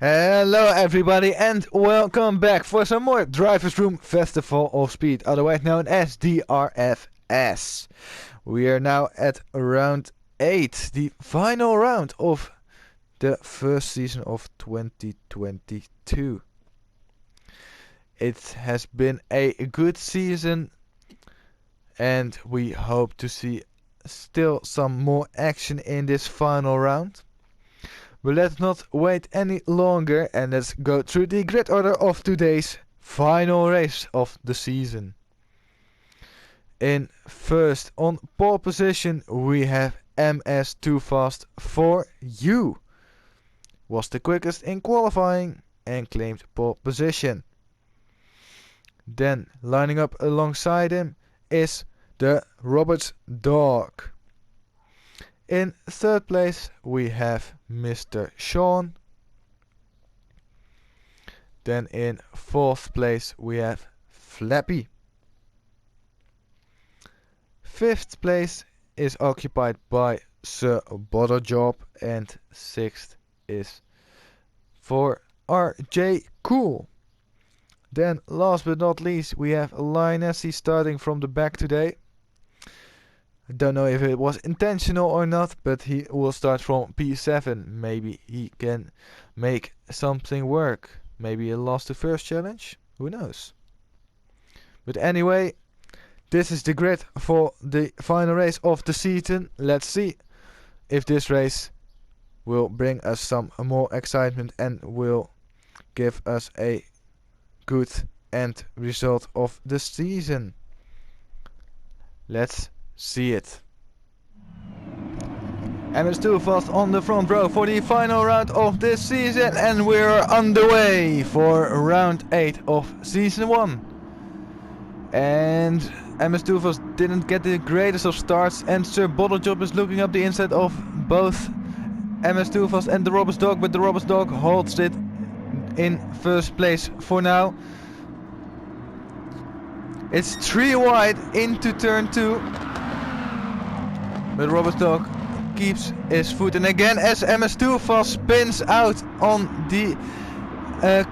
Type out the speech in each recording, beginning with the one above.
Hello everybody and welcome back for some more Driversroom Festival of Speed, otherwise known as DRFS. We are now at round 8, the final round of the first season of 2022. It has been a good season and we hope to see still some more action in this final round. But let's not wait any longer and let's go through the grid order of today's final race of the season. In first on pole position we have MS2 Fast for You. Was the quickest in qualifying and claimed pole position. Then lining up alongside him is the Roberts Dog. In third place we have Mr. Sean. Then in fourth place we have Flappy. Fifth place is occupied by Sir Butterjob and sixth is for RJ Cool. Then last but not least we have Lionessy starting from the back today. I don't know if it was intentional or not, but he will start from P7. Maybe he can make something work. Maybe he lost the first challenge. Who knows? But anyway, this is the grid for the final race of the season. Let's see if this race will bring us some more excitement and will give us a good end result of the season. Let's see it. MS2 Fast on the front row for the final round of this season, and we're underway for round 8 of season 1. And MS2 Fast didn't get the greatest of starts, and Sir Bottlejob is looking up the inside of both MS2 Fast and the Roberts Dog, but the Roberts Dog holds it in first place for now. It's 3 wide into turn 2. But Roberts Dog keeps his foot, and again as MS2 Fast spins out on the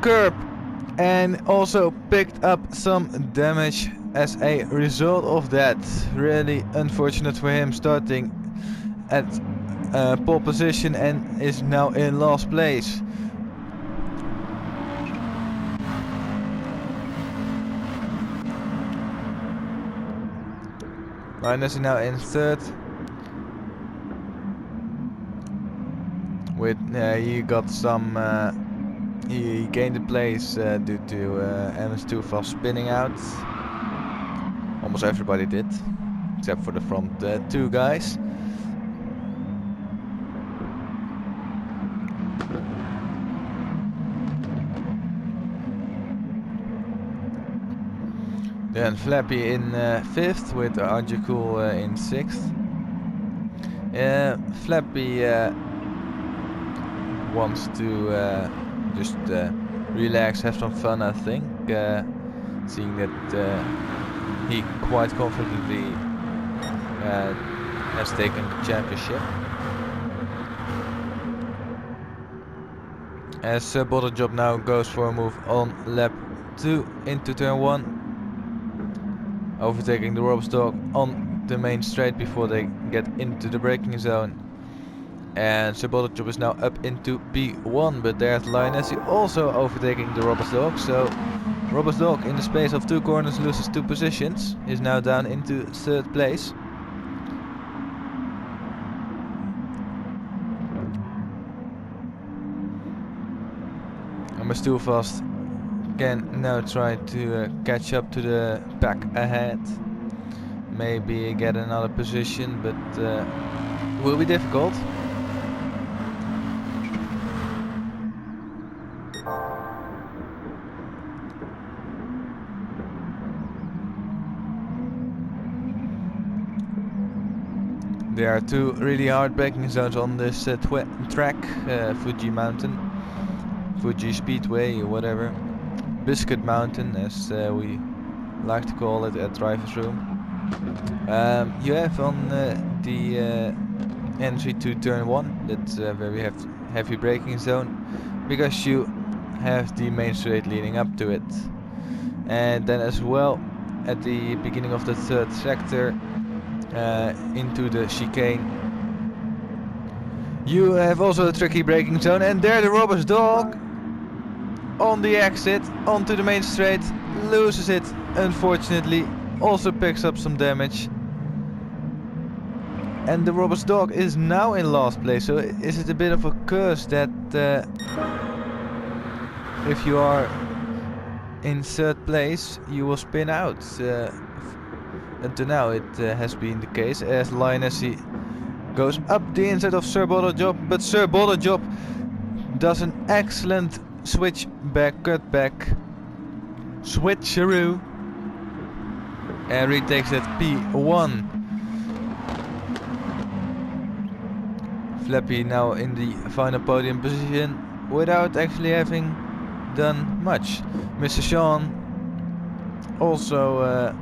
curb and also picked up some damage as a result of that. Really unfortunate for him, starting at pole position and is now in last place. Linus is now in third. With he got some he gained a place due to MS2 Fast spinning out. Almost everybody did, except for the front 2 guys. Then Flappy in 5th with RJ Cool in 6th. Flappy wants to just relax, have some fun, I think, seeing that he quite confidently has taken the championship. As Bottlejob now goes for a move on lap 2 into turn 1, overtaking the Roberts Dog on the main straight before they get into the braking zone. And Sir Bottlejob is now up into P1, but there's Lionessy also overtaking the Roberts Dog. So Roberts Dog in the space of 2 corners loses 2 positions, is now down into 3rd place. MS2 Fast can now try to catch up to the pack ahead. Maybe get another position, but will be difficult. There are 2 really hard braking zones on this track, Fuji Mountain, Fuji Speedway or whatever, Biscuit Mountain as we like to call it at Driversroom. You have on the entry to turn 1, that's a very heavy braking zone, because you have the main straight leading up to it. And then as well at the beginning of the third sector into the chicane, you have also a tricky braking zone, and there the robust dog on the exit onto the main straight loses it, unfortunately, also picks up some damage. And the robust dog is now in last place, so is it a bit of a curse that if you are in third place you will spin out? Until now it has been the case, as Linus, he goes up the inside of Sir Bottlejob, but Sir Bottlejob does an excellent switch back, cut back, switcheroo, and retakes that P1. Flappy now in the final podium position without actually having done much. Mr. Sean also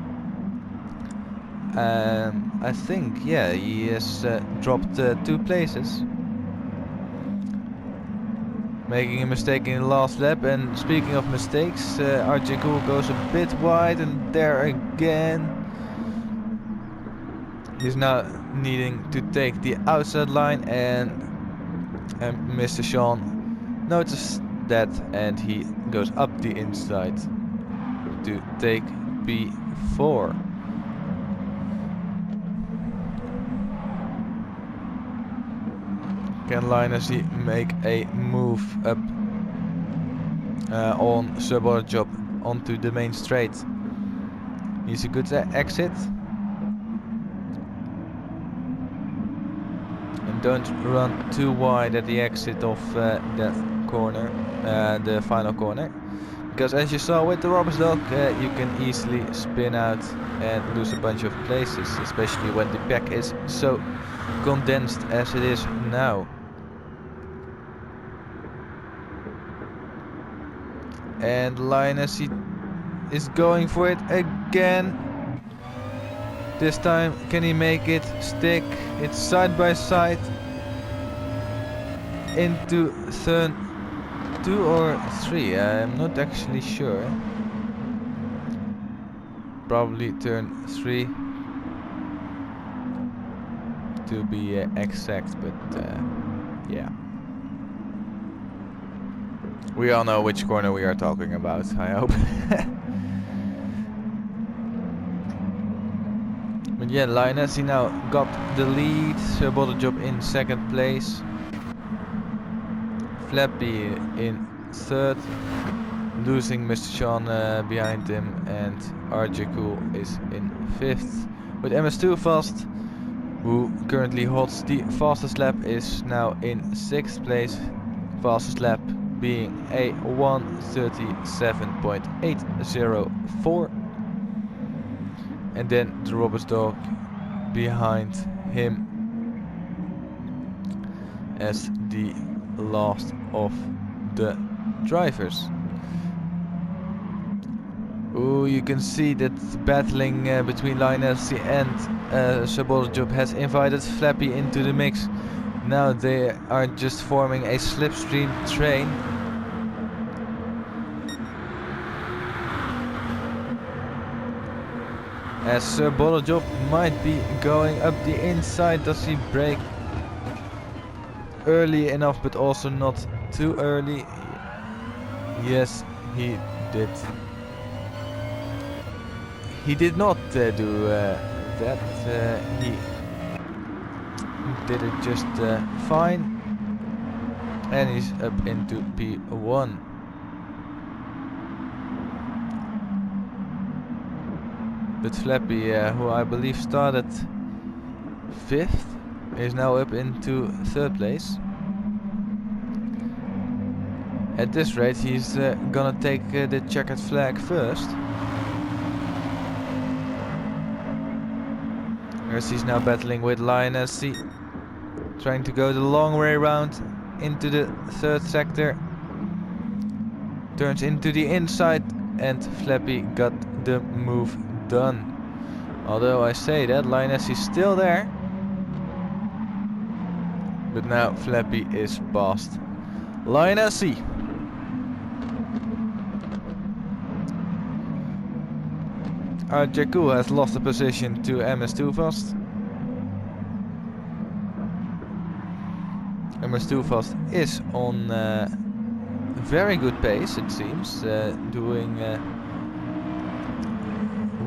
I think, yeah, he has dropped 2 places, making a mistake in the last lap. And speaking of mistakes, RJ Cool goes a bit wide, and there again he's now needing to take the outside line, and Mr. Sean noticed that and he goes up the inside to take P4. Can Linus make a move up on Sir Bottlejob onto the main straight? He's a good exit. And don't run too wide at the exit of that corner, the final corner. Because as you saw with the robust dog, you can easily spin out and lose a bunch of places, especially when the pack is so condensed as it is now. And Linus, he is going for it again. This time, can he make it stick? It's side by side into turn 2 or 3. I'm not actually sure. Probably turn 3 to be exact, but yeah. We all know which corner we are talking about, I hope. But yeah, Linus, he now got the lead. Sir Bottlejob in second place. Flappy in third, losing Mr. Sean behind him, and RJ Cool is in fifth. With MS2 Fast, who currently holds the fastest lap, is now in sixth place. Fastest lap being a 1:37.804, and then the robust dog behind him as the last of the drivers. Ooh, you can see that battling between Linus and Sir Bottlejob has invited Flappy into the mix. Now they are just forming a slipstream train. As Sir Bottlejob might be going up the inside. Does he brake early enough but also not too early? Yes, he did. He did not do that. He did it just fine, and he's up into P1. But Flappy, who I believe started 5th, is now up into 3rd place. At this rate, he's gonna take the checkered flag first. As he's now battling with Linus, trying to go the long way around into the 3rd sector. Turns into the inside, and Flappy got the move done. Although I say that, Linus is still there. But now Flappy is past Linus. Jakku has lost a position to MS2 Fast. MS2 Fast is on very good pace, it seems, doing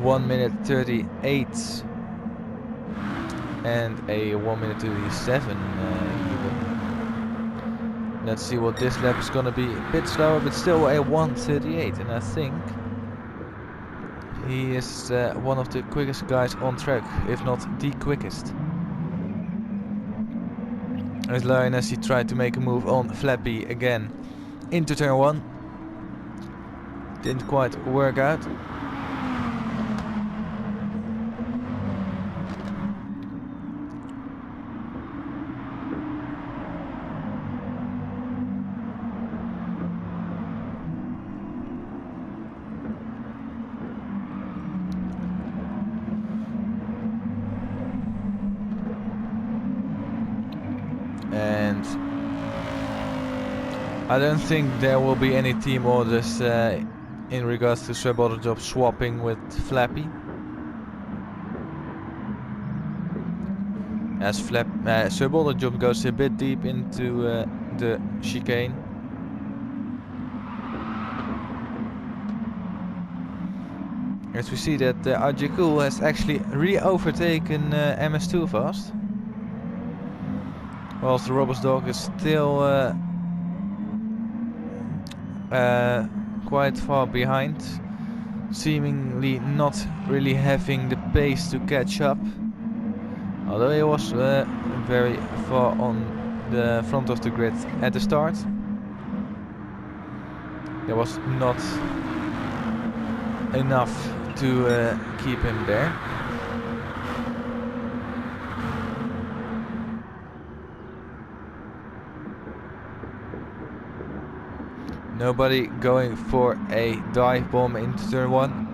1 minute 38 and a 1 minute 37 even. Let's see what this lap is gonna be. A bit slower, but still a 1:38, and I think he is one of the quickest guys on track, if not the quickest. As Lioness, he tried to make a move on Flappy again into turn 1. Didn't quite work out. And I don't think there will be any team orders in regards to Sir Botterjob swapping with Flappy. As Sir Botterjob goes a bit deep into the chicane. As we see that Jakku has actually re-overtaken MS2 Fast. Whilst the Roberts dog is still quite far behind, seemingly not really having the pace to catch up. Although he was very far on the front of the grid at the start, there was not enough to keep him there. Nobody going for a dive bomb into turn 1.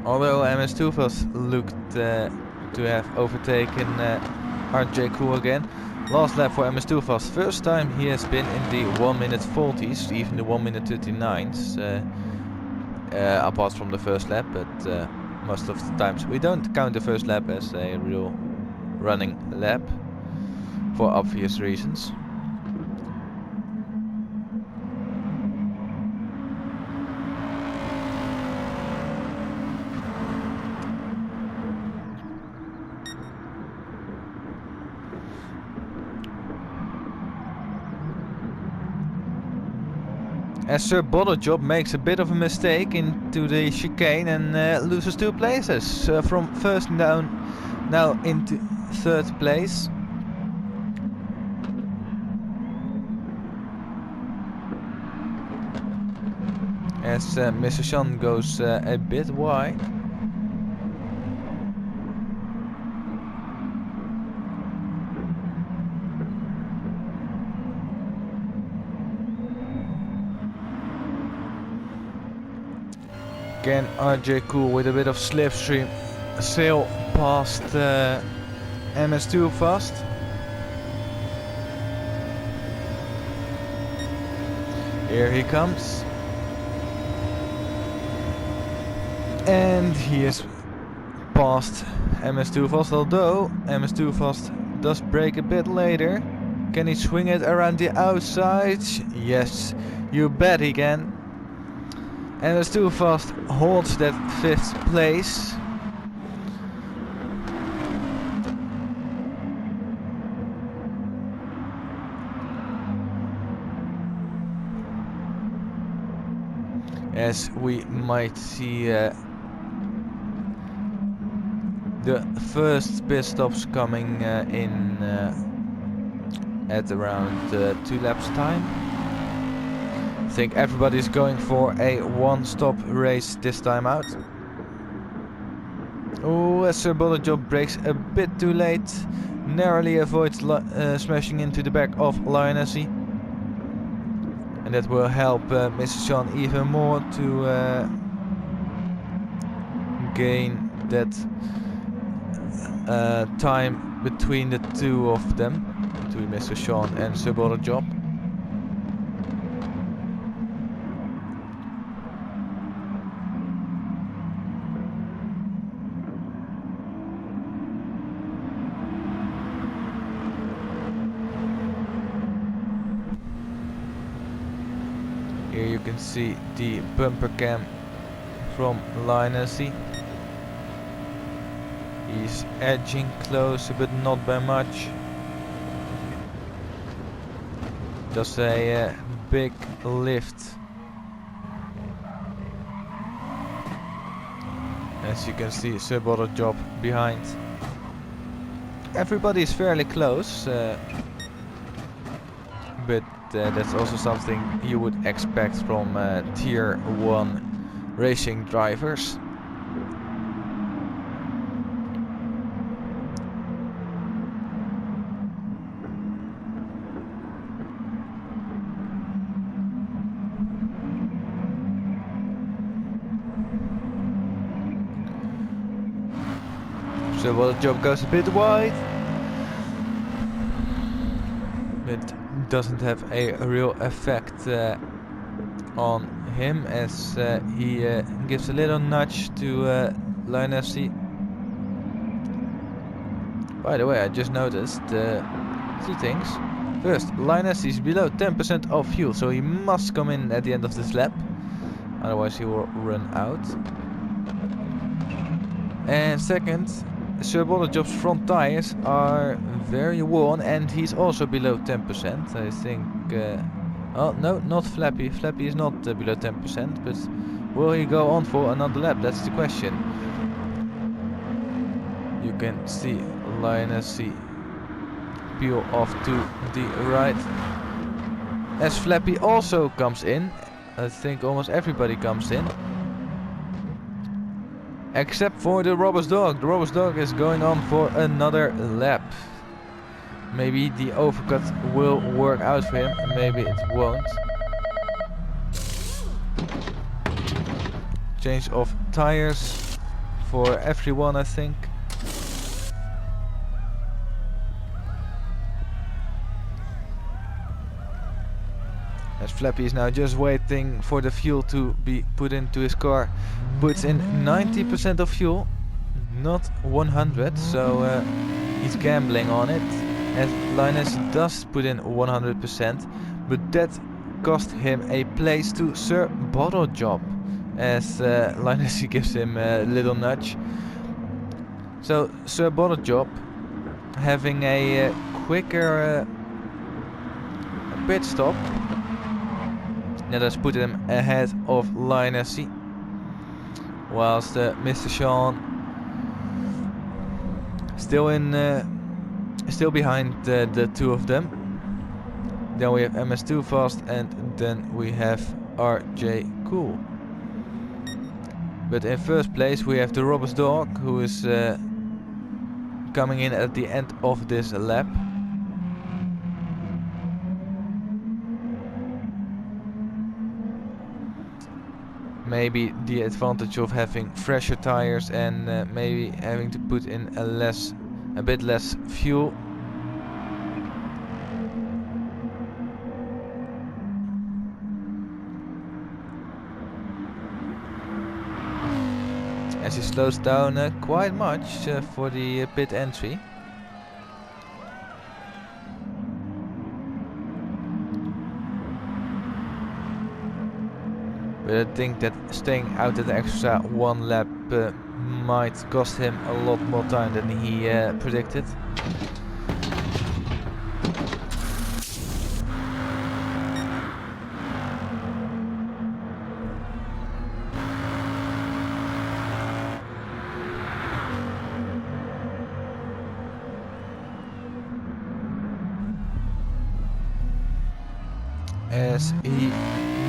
Although MS2 Fast looked to have overtaken Jakku again. Last lap for MS2 Fast. First time he has been in the 1 minute 40s, even the 1 minute 39s. Apart from the first lap, but most of the times we don't count the first lap as a real running lap, for obvious reasons. As Sir Botterjob makes a bit of a mistake into the chicane and loses 2 places. From first down now into 3rd place. As Mr. Shan goes a bit wide. Again, Jakku with a bit of slipstream sail past MS2 Fast. Here he comes. And he is past MS2 Fast, although MS2 Fast does break a bit later. Can he swing it around the outside? Yes, you bet he can. MS2 Fast holds that 5th place. As we might see the first pit stops coming in at around 2 laps time. I think everybody's going for a one-stop race this time out. Oh, Sir Botterjob breaks a bit too late, narrowly avoids smashing into the back of Lionessy. And that will help Mr. Sean even more to gain that time between the two of them, between Mr. Sean and Sir Botterjob. can see the bumper cam from Linus. He's edging closer, but not by much. Does a big lift. As you can see, sub-auto job behind. Everybody is fairly close, but that's also something you would expect from tier 1 racing drivers. So well, the job goes a bit wide. It doesn't have a real effect on him, as he gives a little nudge to Linus. By the way, I just noticed 2 things. First, Linus is below 10% of fuel, so he must come in at the end of this lap, otherwise he will run out. And second, Sir Job's front tires are very worn, and he's also below 10%. I think. Oh no, not Flappy. Flappy is not below 10%, but will he go on for another lap? That's the question. You can see Linus peel off to the right, as Flappy also comes in. I think almost everybody comes in. Except for the Robber's Dog. The Robber's Dog is going on for another lap. Maybe the overcut will work out for him, and maybe it won't. Change of tires for everyone, I think. As Flappy is now just waiting for the fuel to be put into his car. Puts in 90% of fuel, not 100, so he's gambling on it. As Linus does put in 100%, but that cost him a place to Sir Bottle Job, as Linus gives him a little nudge. So Sir Bottle Job having a quicker pit stop. That has put him ahead of Linus, whilst Mr. Sean still behind the 2 of them. Then we have MS2 Fast, and then we have RJ Cool. But in first place we have the Robber's Dog, who is coming in at the end of this lap. Maybe the advantage of having fresher tires and maybe having to put in a bit less fuel. As he slows down quite much for the pit entry. But I think that staying out at the extra 1 lap might cost him a lot more time than he predicted. As he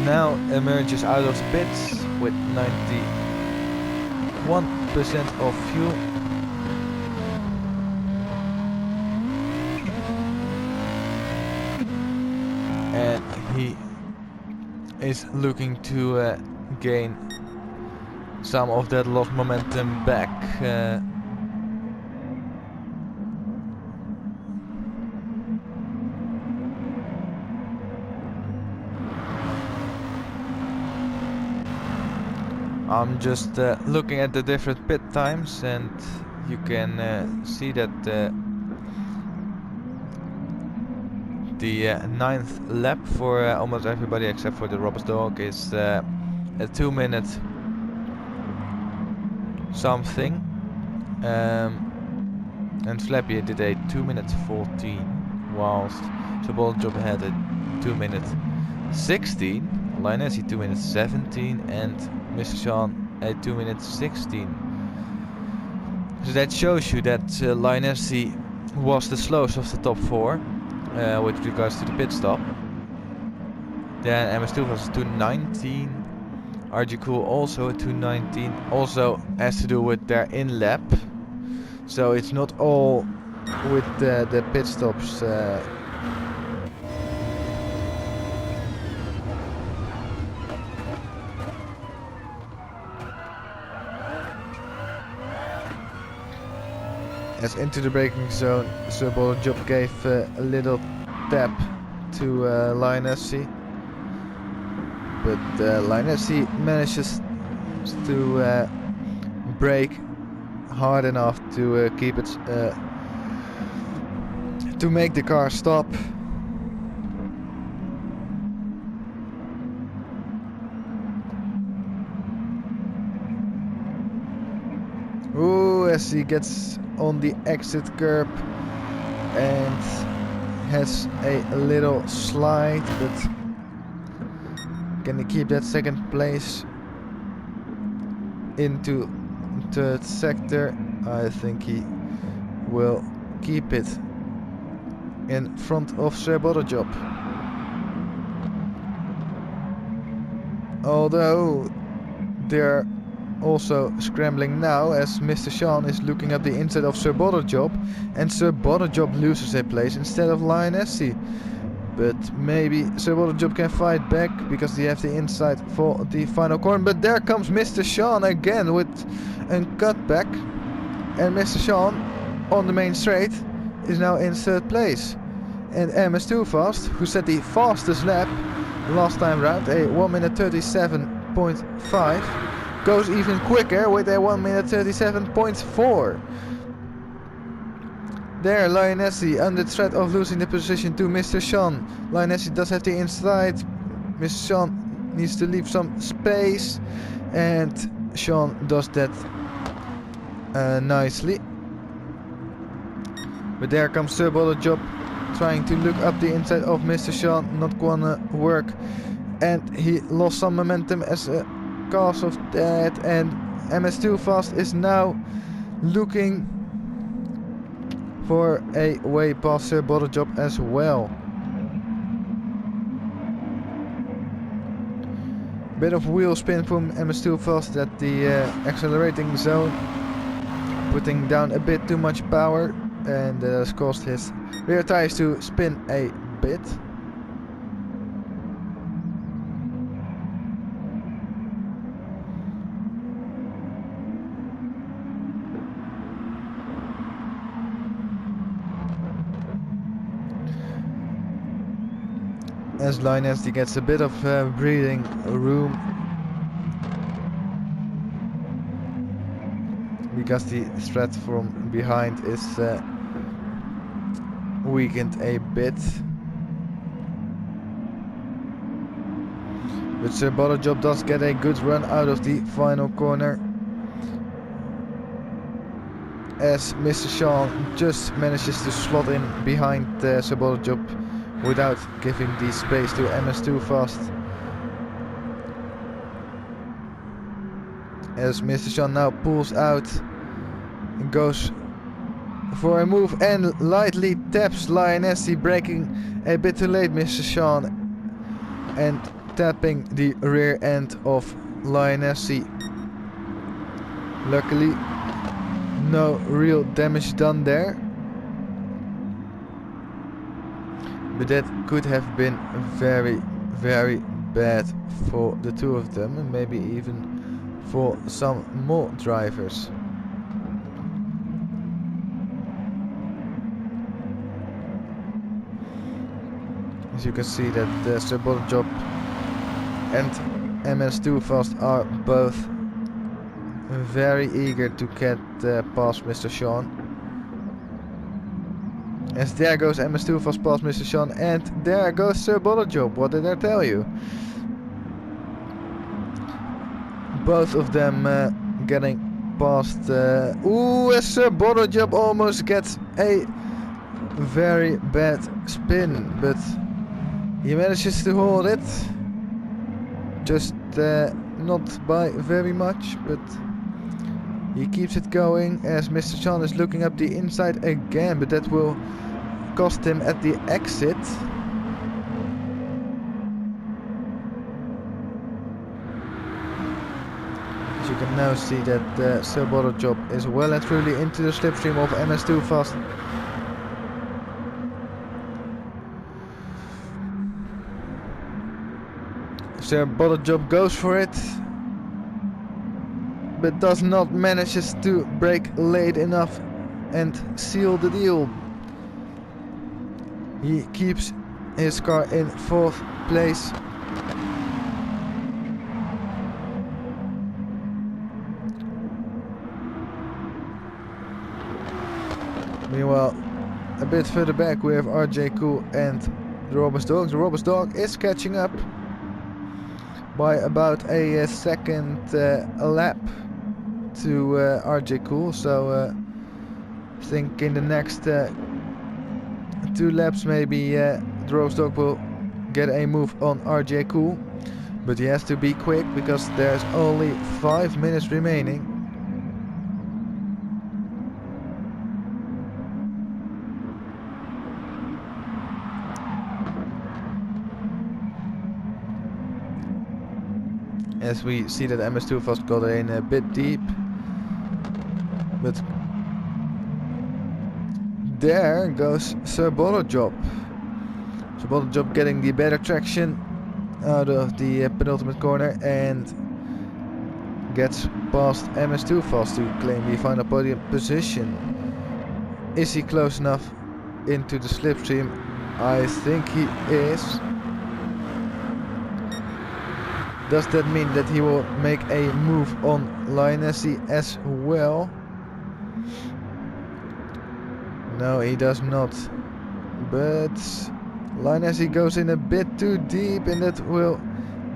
now emerges out of the pits with 91% of fuel. And he is looking to gain some of that lost momentum back. I'm just looking at the different pit times, and you can see that The ninth lap for almost everybody except for the Robert's dog is a 2 minute something. And Flappy did a 2 minutes 14, whilst Job had a 2 minute 16, Lioness 2 minutes 17, and Mr. Sean a 2 minutes 16. So that shows you that Lioness was the slowest of the top 4 with regards to the pit stop. Then MS2 was 219. RG Cool also a 219. Also has to do with their in lap. So it's not all with the pit stops. As into the braking zone, Job gave a little tap to Lioness, but Lioness manages to brake hard enough to keep it to make the car stop. Ooh, as he gets on the exit curb and has a little slide, but can he keep that second place into third sector? I think he will keep it in front of Job. Although they're also scrambling now, as Mr. Sean is looking at the inside of Job, and Job loses a place instead of Lioness. But maybe Job can fight back because they have the inside for the final corner. But there comes Mr. Sean again with a cutback, and Mr. Sean on the main straight is now in third place. And MS2 Fast, who set the fastest lap last time round, a 1 minute 37.5, goes even quicker with a 1 minute 37.4. There, Lioness under threat of losing the position to Mr. Sean. Lioness does have the inside. Mr. Sean needs to leave some space, and Sean does that nicely. But there comes Job trying to look up the inside of Mr. Sean, not gonna work, and he lost some momentum as a cause of that. And MS2 Fast is now looking for a way past Job as well. Bit of wheel spin from MS2 Fast at the accelerating zone, putting down a bit too much power, and that has caused his rear tires to spin a bit. As Lioness gets a bit of breathing room because the threat from behind is weakened a bit. But Job does get a good run out of the final corner, as Mr. Sean just manages to slot in behind Job without giving the space to MS2 Fast. As Mr. Sean now pulls out and goes for a move and lightly taps Lioness, braking a bit too late, Mr. Sean, and tapping the rear end of Lioness. Luckily, no real damage done there. But that could have been very, very bad for the two of them, and maybe even for some more drivers. As you can see that the Job and MS2 Fast are both very eager to get past Mr. Sean. As there goes MS2 fast past Mr. Sean, and there goes Sir Bottlejob. What did I tell you? Both of them getting past. Ooh, Sir Bottlejob almost gets a very bad spin, but he manages to hold it. Just not by very much, but he keeps it going as Mr. Sean is looking up the inside again, but that will cost him at the exit. As you can now see that Sir Bottlejob is well and truly into the slipstream of MS2 Fast. Sir Bottlejob goes for it, but does not manage to brake late enough and seal the deal. He keeps his car in 4th place. Meanwhile, a bit further back we have RJ Cool and the Robbers Dog. The Robbers Dog is catching up by about a second a lap to RJ Cool, so I think in the next 2 laps maybe the Robbers Dog will get a move on RJ Cool, but he has to be quick because there's only 5 minutes remaining. As we see that MS2 Fast got in a bit deep, but there goes Sir Bottlejob. Sir Bottlejob getting the better traction out of the penultimate corner and gets past MS2 Fast to claim the final podium position. Is he close enough into the slipstream? I think he is. Does that mean that he will make a move on Lionessy as well? No, he does not. But Lionessy goes in a bit too deep, and that will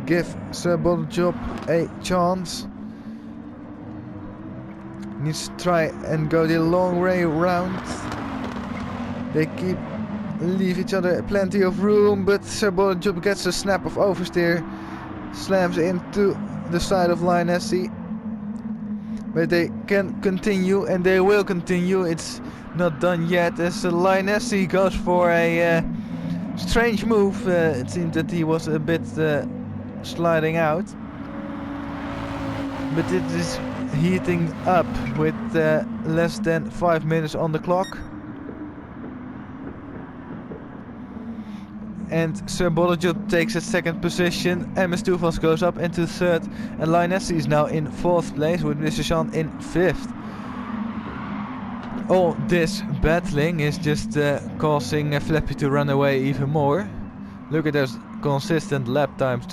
give Sir Bottlejob a chance. Needs to try and go the long way round. They leave each other plenty of room, but Sir Bottlejob gets a snap of oversteer. Slams into the side of Lionessy, but they can continue, and they will continue. It's not done yet as Lionessy goes for a strange move. It seemed that he was a bit sliding out, but it is heating up with less than 5 minutes on the clock. And Sir Bottlejob takes a 2nd position. MS2 Fast goes up into 3rd, and Lionessy is now in 4th place with Mr. Sean in 5th. All this battling is just causing Flappy to run away even more. Look at those consistent lap times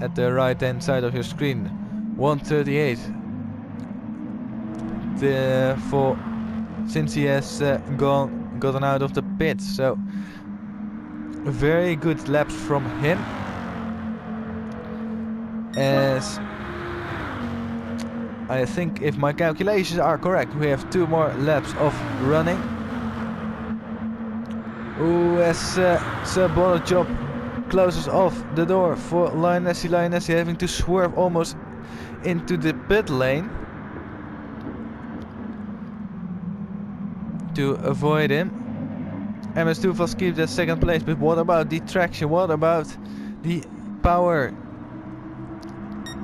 at the right hand side of your screen. 1:38 since he has gotten out of the pit. So very good laps from him, as I think, if my calculations are correct, we have 2 more laps of running. Ooh, as Sir Bottlejob closes off the door for Lionessy. Lionessy having to swerve almost into the pit lane to avoid him. MS2 Fast keeps that 2nd place, but what about the traction? What about the power?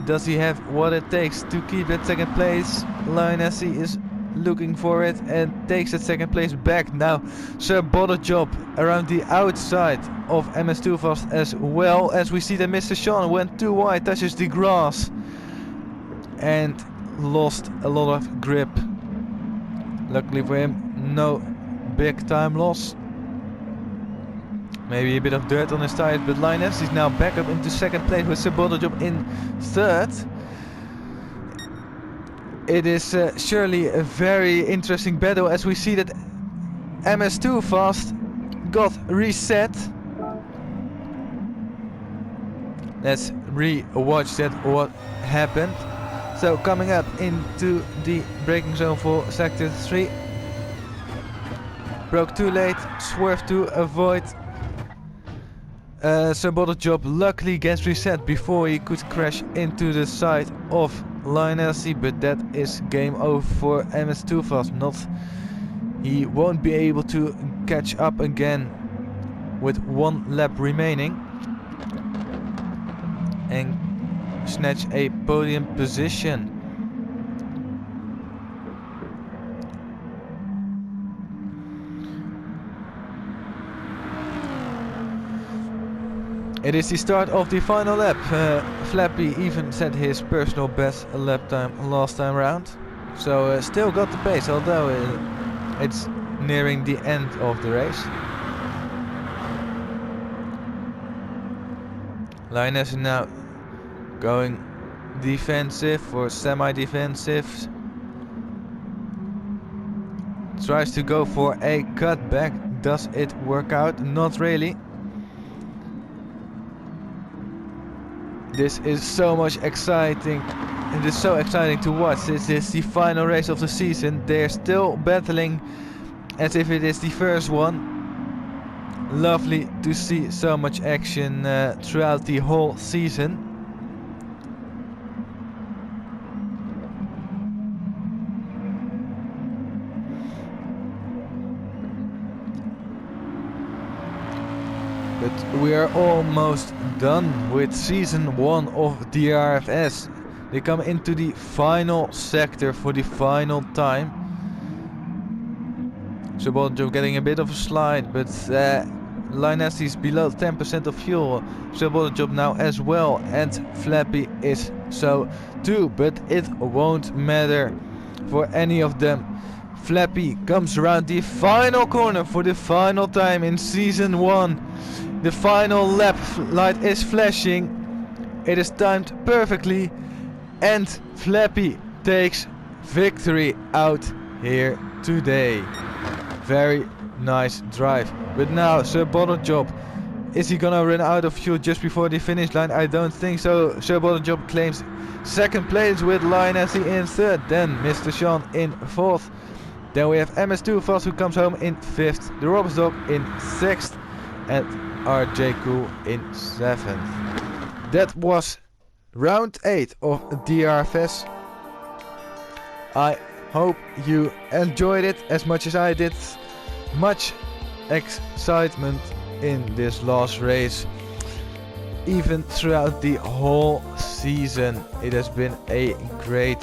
Does he have what it takes to keep that 2nd place? Lionessy is looking for it and takes that 2nd place back. Now Sir Bottlejob around the outside of MS2 Fast, as well as we see that Mr. Sean went too wide, touches the grass and lost a lot of grip. Luckily for him, no big time loss. Maybe a bit of dirt on his tires, but Lionessy is now back up into 2nd place with Sir Bottlejob in 3rd. It is surely a very interesting battle, as we see that MS2 Fast got reset. Let's re-watch that what happened. So coming up into the braking zone for sector 3. Broke too late, swerved to avoid. Bottle Job luckily gets reset before he could crash into the side of Lionel C, but that is game over for MS2 Fast. He won't be able to catch up again with 1 lap remaining and snatch a podium position. It is the start of the final lap. Flappy even set his personal best lap time last time round. So still got the pace, although it's nearing the end of the race. Linus is now going defensive or semi-defensive. Tries to go for a cutback. Does it work out? Not really. This is so much exciting. It is so exciting to watch. This is the final race of the season. They're still battling as if it is the first one. Lovely to see so much action throughout the whole season. But we are almost done with season 1 of DRFS. They come into the final sector for the final time. Bottle getting a bit of a slide, but Linus is below 10% of fuel. Bottle now as well, and Flappy is so too, but it won't matter for any of them. Flappy comes around the final corner for the final time in season 1. The final lap light is flashing. It is timed perfectly, and Flappy takes victory out here today. Very nice drive. But now Bottle Job, is he gonna run out of fuel just before the finish line? I don't think so. Bottle Job claims second place with Linus in third, then Mr. Sean in fourth. Then we have MS2 Fast who comes home in fifth, the Roberts Dog in sixth, and RJ Cool in 7th. That was round 8 of DRFS. I hope you enjoyed it as much as I did. Much excitement in this last race. Even throughout the whole season, it has been a great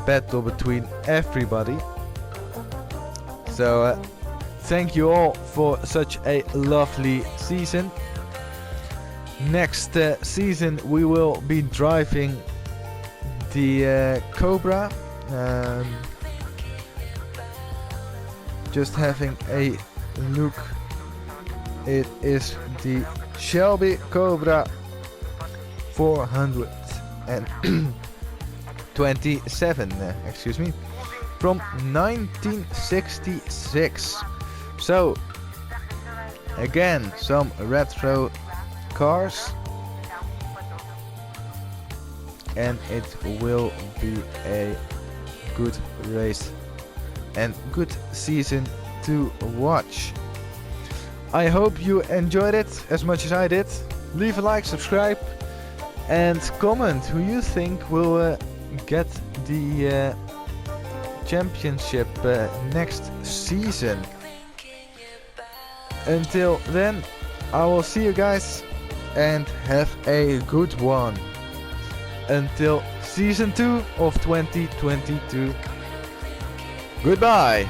battle between everybody. So thank you all for such a lovely season. Next season we will be driving the Cobra. Just having a look. It is the Shelby Cobra 427, excuse me, from 1966. So again, some retro cars, and it will be a good race and good season to watch. I hope you enjoyed it as much as I did. Leave a like, subscribe, and comment who you think will get the championship next season. Until then, I will see you guys and have a good one. Until season 2 of 2022. Goodbye.